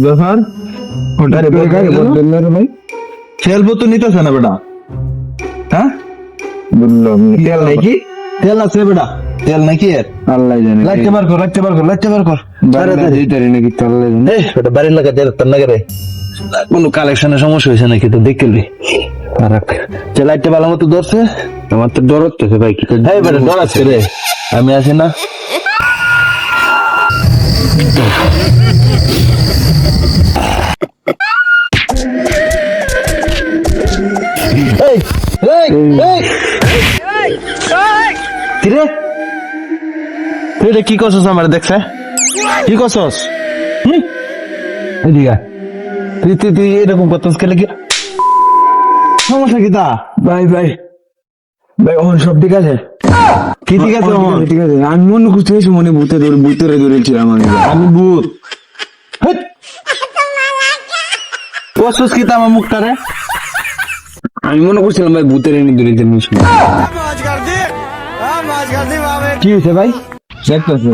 ব্যাপার আরে ভাই খেলবো তো নিতেছে না বেটা। হ্যাঁ বললাম তেল নাকি? তেল আছে বেটা? তেল নাকি এর? আল্লাহ জানে লাইটটা বার কর, লাইটটা বার কর, লাইটটা বার কর। দিতারি নাকি আল্লাহ জানে এই বেটা বাড়ির লাগা তেল তার নাকি রে? কোনো কালেকশনের সমস্যা হয়েছে নাকি তো দেখলি? খারাপ যে লাইটটা ভালো মতো ধরছে। আমার তো ডর হচ্ছে ভাই কি এই বেটা ডরাচ্ছে রে, আমি আছি না। এই এই এই কিরে তুই এটা কি করছস? আমার দেখছে কি করছস? এদিকে তুই তুই তুই এরকম করছস কেন? কি সমস্যা কি তা? ভাই ভাই ভাই ওর সব ঠিক আছে কি ঠিক আছে? ঠিক আছে আমি মনে করতে হয়েছে মনে ভূতেরে ধরেছিলাম আমি আমি ভূত করছস কি তা আমার মুখটা রে? আমি মনে করছিলাম ভাই ভূতের এনে ধরেছেন কি হয়েছে ভাই? দেখতেছি